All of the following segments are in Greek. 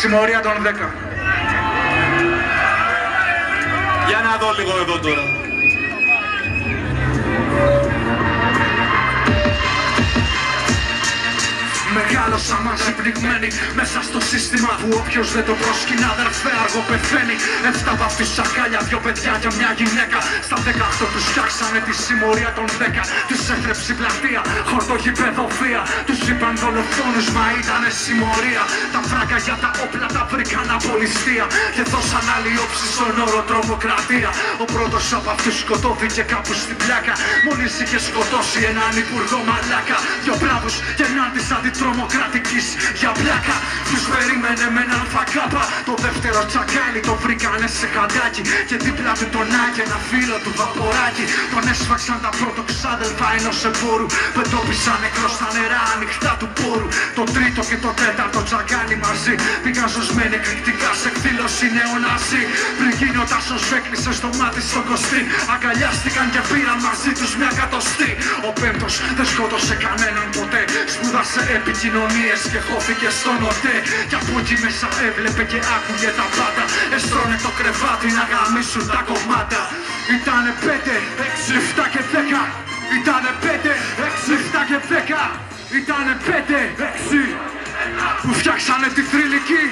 Συμμορία των 10. Για να δω λίγο εδώ τώρα. Μεγάλωσα μαζί πνιγμένοι μέσα στο σύστημα που όποιος δεν το προσκυνά αδερφέ αργό πεθαίνει. 7 βαφτούς σακάλια, 2 παιδιά και μια γυναίκα. Στα 18 τους φτιάξανε τη συμμορία των 10. Τους έθρεψε η πλατεία, χορτογή παιδοφία. Τους είπαν δολοφόνους μα ήτανε συμμορία. Τα φράγκα για τα όπλα τα βρήκαν από ληστεία και δώσαν άλλη όψη στον όρο τρομοκρατία. Ο πρώτος από αυτούς σκοτώθηκε κάπου στην πλάκα μόλις είχε σκοτώσει έναν υπουργό μαλάκα. Δυο μπράβους και έναν της αντιτρομοκρατικής για πλάκα. Τους περίμενε με έναν φακάπα. Το δεύτερο τσακάλι το βρήκανε σε χαντάκι και δίπλα του τον Άγιο ένα φίλο του βαποράκι. Τον έσφαξαν τα πρωτοξάδελφα ενός εμπόρου. Πεντόπισαν νεκρό στα νερά ανοιχτά του πόρου. Το τρίτο και το τέταρτο τσακάλι μαζί πήγαν ζωσμένοι εκρηκτικά σε εκδήλωση νεοναζί. Πριν γίνει ο Τάσος έκλεισε στο μάτι στο κοστί. Αγκαλιάστηκαν και πήραν μαζί τους μια εκατοστή. Ο πέμπτος δεν σκότωσε κανέναν ποτέ. Σπούδασε επικοινωνίες και χώθηκε στον ΟΤΕ. Κι από εκεί μέσα έβλεπε και άκουγε τα πάντα. Έστρωνε το κρεβάτι να γαμίσουν τα κομμάτα. Ήτανε 5, 6, 7 και 10. Ήτανε 5, 6, 7 και 10. Ήτανε 5, 6 που φτιάξανε τη θρυλική.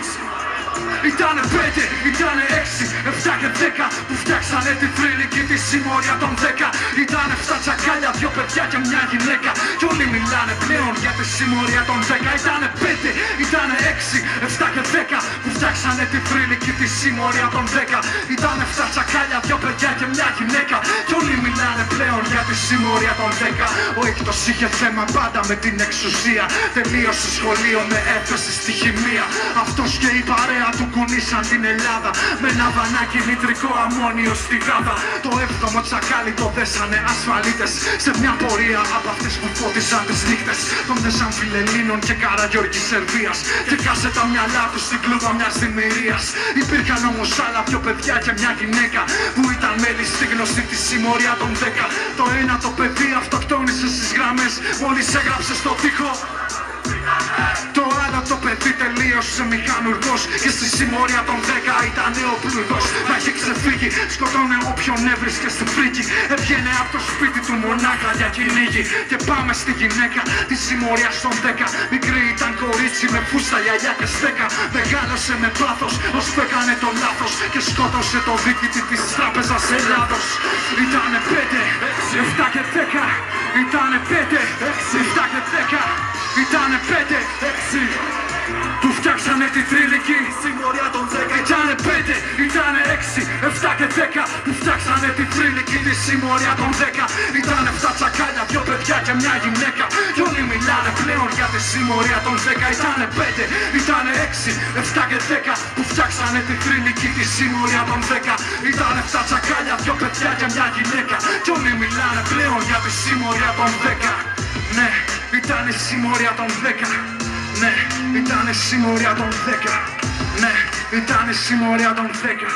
Ήτανε 5, ήτανε 6, 7 και 10 που φτιάξανε τη θρυλική τη συμμορία των 10. Ήτανε 7 τσακάλια, 2 παιδιά και μια γυναίκα. Κι όλοι μιλάνε πλέον για τη συμμορία των 10. Ήτανε 5, ήτανε 6, 7 και 10 που φτιάξανε τη θρυλική τη συμμορία των 10. Ήτανε 7 τσακάλια, 2 παιδιά και μια γυναίκα. Κι όλοι μιλάνε πλέον για τη συμμορία των 10. Ο έκτος είχε θέμα πάντα με την εξουσία. Τελείωσε σχολείο με έφεση στη χημεία. Αυτός και η παρέα του κουνήσαν την Ελλάδα με ένα βανάκι νητρικό αμμόνιο στη Γάδα. Το 7ο τσακάλι το δέσανε ασφαλίτες σε μια πορεία από αυτές που φώτισαν τις νύχτες. Τον δέσαν Φιλελλήνων και Καραγιώργης Σερβίας και κάσε τα μυαλά τους στην κλούβα μιας δημιουργίας. Υπήρχαν όμως άλλα 2 παιδιά και μια γυναίκα που ήταν μέλη στη γνωστή τη συμμορία των 10. Το ένα το παιδί αυτοκτόνησε στις γραμμές μόλις έγραψε στο τοίχο. Το άλλο το παιδί τελείωσε μηχανουργός και στη συμμορία των 10 ήταν ο πλουργός. Να είχε ξεφύγει, σκοτώνε όποιον έβρισκε στη φρίκη. Έβγαινε από το σπίτι του μονάχα για κυνήγι. Και πάμε στη γυναίκα τη συμμορία των 10. Μικρή ήταν κορίτσι με φούστα, γυαλιά και στέκα. Μεγάλωσε με πάθος ώσπου έκανε το λάθος και σκότωσε το διοικητή της τράπεζας Ελλάδος. Ήτανε 5, 6, 7 και 10. Ήτανε 5, 6, 7 και 10. Ήτανε 5, 6 που φτιάξανε τη θρυλική συμμορία των 10. Ήτανε 5, ήτανε 6, 7 και 10 που φτιάξανε τη θρυλική τη συμμορία των 10. Ήτανε 7 τσακάλια, 2 παιδιά και μια γυναίκα. Κι όλοι μιλάνε πλέον για τη συμμορία των 10. Ήτανε 5, ήτανε 6, 7 και 10 που φτιάξανε τη θρυλική τη συμμορία των 10. Ήτανε 7 τσακάλια, 2 παιδιά και μια γυναίκα. Κι όλοι μιλάνε πλέον για τη συμμορία των 10. Ναι, ήταν η συμμορία των 10. Ναι, ήταν η συμμορία των 10. Ναι, ήταν η συμμορία των 10.